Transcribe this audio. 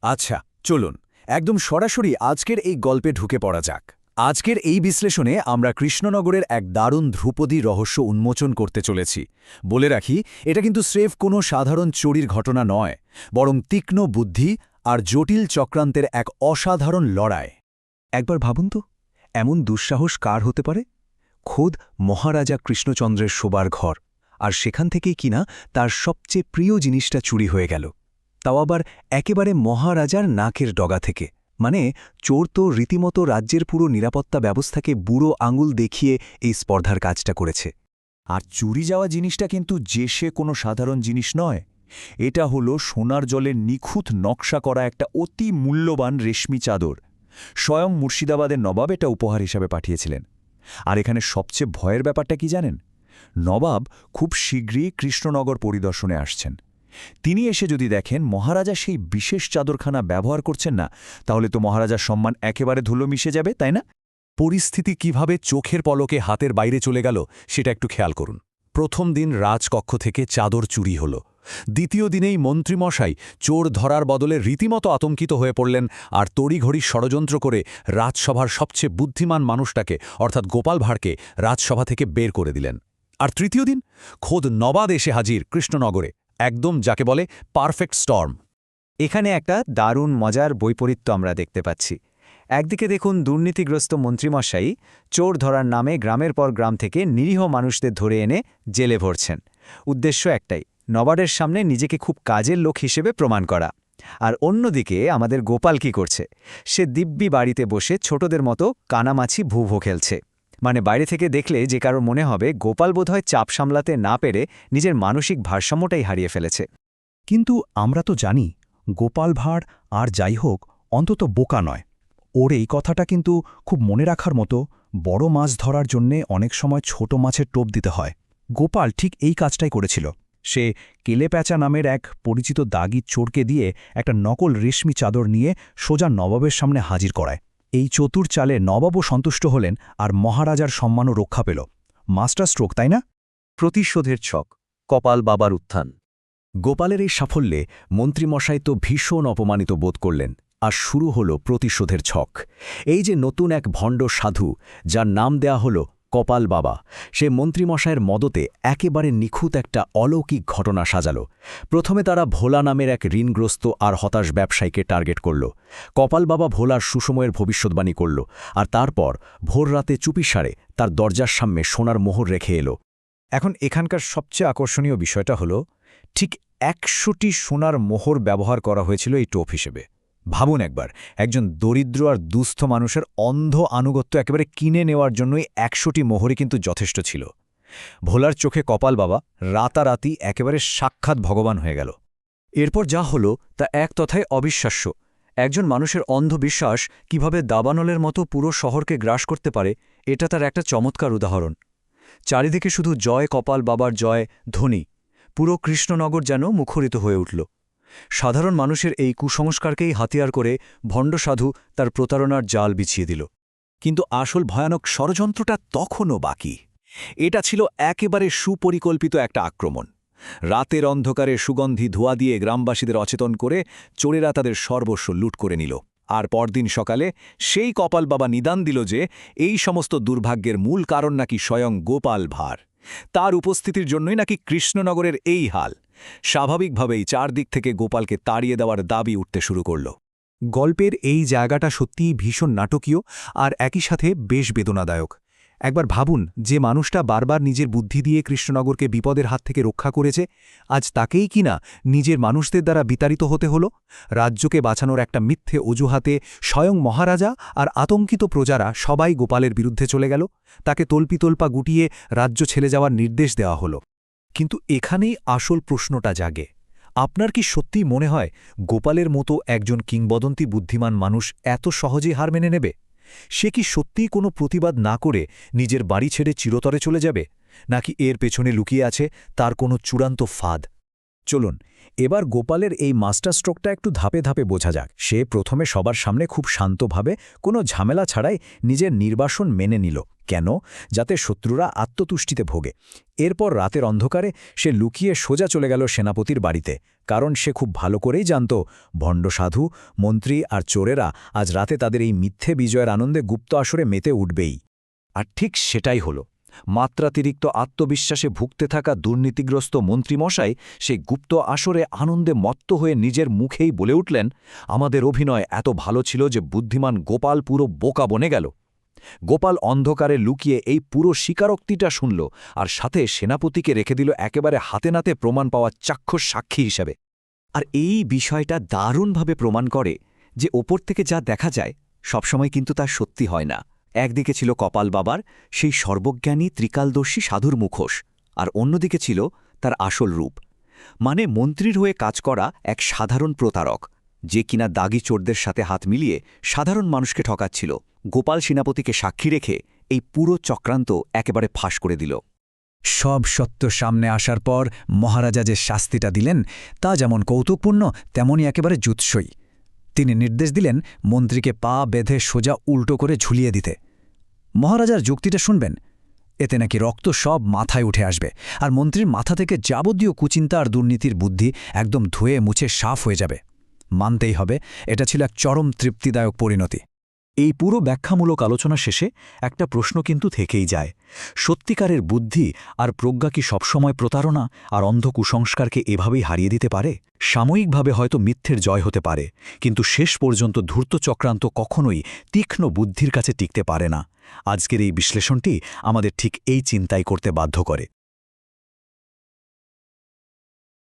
আচ্ছা, চলুন একদম সরাসরি আজকের এই গল্পে ঢুকে পড়া যাক। আজকের এই বিশ্লেষণে আমরা কৃষ্ণনগরের এক দারুণ ধ্রুপদী রহস্য উন্মোচন করতে চলেছি। বলে রাখি, এটা কিন্তু স্রেফ কোনো সাধারণ চুরির ঘটনা নয়, বরং তীক্ষ্ণ বুদ্ধি আর জটিল চক্রান্তের এক অসাধারণ লড়াই। একবার ভাবুন তো, এমন দুঃসাহস কার হতে পারে? খোদ মহারাজা কৃষ্ণচন্দ্রের শোবার ঘর, আর সেখান থেকেই কিনা তার সবচেয়ে প্রিয় জিনিসটা চুরি হয়ে গেল, তাও আবার একেবারে মহারাজার নাকের ডগা থেকে। মানে চোর তো রীতিমতো রাজ্যের পুরো নিরাপত্তা ব্যবস্থাকে বুড়ো আঙুল দেখিয়ে এই স্পর্ধার কাজটা করেছে। আর চুরি যাওয়া জিনিসটা কিন্তু যে সে কোনো সাধারণ জিনিস নয়। এটা হলো সোনার জলে নিখুঁত নকশা করা একটা অতি মূল্যবান রেশমি চাদর। স্বয়ং মুর্শিদাবাদের নবাব এটা উপহার হিসাবে পাঠিয়েছিলেন। আর এখানে সবচেয়ে ভয়ের ব্যাপারটা কি জানেন? নবাব খুব শীঘ্রই কৃষ্ণনগর পরিদর্শনে আসছেন। তিনি এসে যদি দেখেন মহারাজা সেই বিশেষ চাদরখানা ব্যবহার করছেন না, তাহলে তো মহারাজার সম্মান একেবারে ধুলো মিশে যাবে, তাই না? পরিস্থিতি কিভাবে চোখের পলকে হাতের বাইরে চলে গেল সেটা একটু খেয়াল করুন। প্রথম দিন রাজকক্ষ থেকে চাদর চুরি হল। দ্বিতীয় দিনেই মন্ত্রীমশাই চোর ধরার বদলে রীতিমতো আতঙ্কিত হয়ে পড়লেন, আর তড়িঘড়ি ষড়যন্ত্র করে রাজসভার সবচেয়ে বুদ্ধিমান মানুষটাকে অর্থাৎ গোপাল ভাঁড়কে রাজসভা থেকে বের করে দিলেন। আর তৃতীয় দিন খোদ নবাব এসে হাজির কৃষ্ণনগরে, একদম যাকে বলে পারফেক্ট স্টর্ম। এখানে একটা দারুণ মজার বৈপরীত্য আমরা দেখতে পাচ্ছি। একদিকে দেখুন দুর্নীতিগ্রস্ত মন্ত্রীমশাই চোর ধরার নামে গ্রামের পর গ্রাম থেকে নিরীহ মানুষদের ধরে এনে জেলে ভরছেন। উদ্দেশ্য একটাই, নবাবের সামনে নিজেকে খুব কাজের লোক হিসেবে প্রমাণ করা। আর অন্যদিকে আমাদের গোপাল কি করছে? সে দিব্যি বাড়িতে বসে ছোটদের মতো কানামাছি ভুভো খেলছে। মানে বাইরে থেকে দেখলে যে কারোর মনে হবে গোপাল বোধহয় চাপ সামলাতে না পেরে নিজের মানসিক ভারসাম্যটাই হারিয়ে ফেলেছে। কিন্তু আমরা তো জানি গোপাল ভাঁড় আর যাই হোক অন্তত বোকা নয়। ওর এই কথাটা কিন্তু খুব মনে রাখার মতো। বড় মাছ ধরার জন্যে অনেক সময় ছোট মাছের টোপ দিতে হয়। গোপাল ঠিক এই কাজটাই করেছিল। সে কেলেপ্যাঁচা নামের এক পরিচিত দাগি চোরকে দিয়ে একটা নকল রেশমি চাদর নিয়ে সোজা নবাবের সামনে হাজির করায়। এই চতুর চালে নবাবও সন্তুষ্ট হলেন, আর মহারাজার সম্মানও রক্ষা পেল। মাস্টার স্ট্রোক, তাই না? প্রতিশোধের ছক, কপাল বাবার উত্থান। গোপালের এই সাফল্যে মন্ত্রীমশাই তো ভীষণ অপমানিত বোধ করলেন, আর শুরু হল প্রতিশোধের ছক। এই যে নতুন এক ভণ্ড সাধু, যার নাম দেয়া হল কপাল বাবা, সে মন্ত্রীমশায়ের মদতে একেবারে নিখুঁত একটা অলৌকিক ঘটনা সাজাল। প্রথমে তারা ভোলা নামের এক ঋণগ্রস্ত আর হতাশ ব্যবসায়ীকে টার্গেট করল। কপাল বাবা ভোলার সুসময়ের ভবিষ্যৎবাণী করল, আর তারপর ভোররাতে চুপিসারে তার দরজার সামনে সোনার মোহর রেখে এলো। এখন এখানকার সবচেয়ে আকর্ষণীয় বিষয়টা হলো ঠিক ১০০টি সোনার মোহর ব্যবহার করা হয়েছিল এই টোপ হিসেবে। ভাবুন একবার, একজন দরিদ্র আর দুস্থ মানুষের অন্ধ আনুগত্য একেবারে কিনে নেওয়ার জন্যই ১০০টি মোহরই কিন্তু যথেষ্ট ছিল। ভোলার চোখে কপাল বাবা রাতারাতি একেবারে সাক্ষাৎ ভগবান হয়ে গেল। এরপর যা হলো তা এক তথায় অবিশ্বাস্য। একজন মানুষের অন্ধবিশ্বাস কিভাবে দাবানলের মতো পুরো শহরকে গ্রাস করতে পারে, এটা তার একটা চমৎকার উদাহরণ। চারিদিকে শুধু জয় কপাল বাবার জয় ধ্বনি। পুরো কৃষ্ণনগর যেন মুখরিত হয়ে উঠল। সাধারণ মানুষের এই কুসংস্কারকেই হাতিয়ার করে ভণ্ড সাধু তার প্রতারণার জাল বিছিয়ে দিল। কিন্তু আসল ভয়ানক ষড়যন্ত্রটা তখনও বাকি। এটা ছিল একেবারে সুপরিকল্পিত একটা আক্রমণ। রাতের অন্ধকারে সুগন্ধি ধোঁয়া দিয়ে গ্রামবাসীদের অচেতন করে চোরেরা তাদের সর্বস্ব লুট করে নিল। আর পরদিন সকালে সেই কপাল বাবা নিদান দিল যে এই সমস্ত দুর্ভাগ্যের মূল কারণ নাকি স্বয়ং গোপাল ভাঁড়। তার উপস্থিতির জন্যই নাকি কৃষ্ণনগরের এই হাল। স্বাভাবিকভাবেই চারদিক থেকে গোপালকে তাড়িয়ে দেওয়ার দাবি উঠতে শুরু করল। গল্পের এই জায়গাটা সত্যিই ভীষণ নাটকীয় আর একই সাথে বেশ বেদনাদায়ক। একবার ভাবুন, যে মানুষটা বারবার নিজের বুদ্ধি দিয়ে কৃষ্ণনগরকে বিপদের হাত থেকে রক্ষা করেছে, আজ তাকেই কিনা নিজের মানুষদের দ্বারা বিতাড়িত হতে হলো। রাজ্যকে বাঁচানোর একটা মিথ্যে অজুহাতে স্বয়ং মহারাজা আর আতঙ্কিত প্রজারা সবাই গোপালের বিরুদ্ধে চলে গেল। তাকে তল্পিতল্পা গুটিয়ে রাজ্য ছেড়ে যাওয়ার নির্দেশ দেওয়া হলো। কিন্তু এখানেই আসল প্রশ্নটা জাগে, আপনার কি সত্যিই মনে হয় গোপালের মতো একজন কিংবদন্তি বুদ্ধিমান মানুষ এত সহজেই হার মেনে নেবে? সে কি সত্যিই কোনো প্রতিবাদ না করে নিজের বাড়ি ছেড়ে চিরতরে চলে যাবে, নাকি এর পেছনে লুকিয়ে আছে তার কোনো চূড়ান্ত ফাঁদ? চলুন এবার গোপালের এই মাস্টার স্ট্রোকটা একটু ধাপে ধাপে বোঝা যাক। সে প্রথমে সবার সামনে খুব শান্তভাবে কোনো ঝামেলা ছাড়াই নিজের নির্বাসন মেনে নিল। কেন? যাতে শত্রুরা আত্মতুষ্টিতে ভোগে। এরপর রাতের অন্ধকারে সে লুকিয়ে সোজা চলে গেল সেনাপতির বাড়িতে, কারণ সে খুব ভালো করেই জানত ভণ্ড সাধু, মন্ত্রী আর চোরেরা আজ রাতে তাদের এই মিথ্যে বিজয়ের আনন্দে গুপ্ত আসরে মেতে উঠবেই। আর ঠিক সেটাই হল। মাত্রাতিরিক্ত আত্মবিশ্বাসে ভুগতে থাকা দুর্নীতিগ্রস্ত মন্ত্রীমশাই সেই গুপ্ত আসরে আনন্দে মত্ত হয়ে নিজের মুখেই বলে উঠলেন, আমাদের অভিনয় এত ভালো ছিল যে বুদ্ধিমান গোপাল পুরো বোকা বনে গেল। গোপাল অন্ধকারে লুকিয়ে এই পুরো স্বীকারোক্তিটা শুনল, আর সাথে সেনাপতিকে রেখে দিল একেবারে হাতে নাতে প্রমাণ পাওয়া চাক্ষুষ সাক্ষী হিসেবে। আর এই বিষয়টা দারুণভাবে প্রমাণ করে যে ওপর থেকে যা দেখা যায় সবসময় কিন্তু তা সত্যি হয় না। একদিকে ছিল কপাল বাবার সেই সর্বজ্ঞানী ত্রিকালদর্শী সাধুর মুখোশ, আর অন্যদিকে ছিল তার আসল রূপ, মানে মন্ত্রীর হয়ে কাজ করা এক সাধারণ প্রতারক, যে কিনা দাগি চোরদের সাথে হাত মিলিয়ে সাধারণ মানুষকে ঠকাচ্ছিল। গোপাল সেনাপতিকে সাক্ষী রেখে এই পুরো চক্রান্ত একেবারে ফাঁস করে দিল। সব সত্য সামনে আসার পর মহারাজা যে শাস্তিটা দিলেন তা যেমন কৌতুকপূর্ণ তেমনই একেবারে জুৎসই। তিনি নির্দেশ দিলেন মন্ত্রীকে পা বেঁধে সোজা উল্টো করে ঝুলিয়ে দিতে। মহারাজার যুক্তিটা শুনবেন, এতে নাকি রক্ত সব মাথায় উঠে আসবে, আর মন্ত্রীর মাথা থেকে যাবতীয় কুচিন্তা আর দুর্নীতির বুদ্ধি একদম ধুয়ে মুছে সাফ হয়ে যাবে। মানতেই হবে, এটা ছিল এক চরম তৃপ্তিদায়ক পরিণতি। এই পুরো ব্যাখ্যামূলক আলোচনা শেষে একটা প্রশ্ন কিন্তু থেকেই যায়, সত্যিকারের বুদ্ধি আর প্রজ্ঞা কি সবসময় প্রতারণা আর অন্ধ কুসংস্কারকে এভাবেই হারিয়ে দিতে পারে? সাময়িকভাবে হয়তো মিথ্যের জয় হতে পারে, কিন্তু শেষ পর্যন্ত ধূর্ত চক্রান্ত কখনোই তীক্ষ্ণ বুদ্ধির কাছে টিকতে পারে না। আজকের এই বিশ্লেষণটি আমাদের ঠিক এই চিন্তাই করতে বাধ্য করে।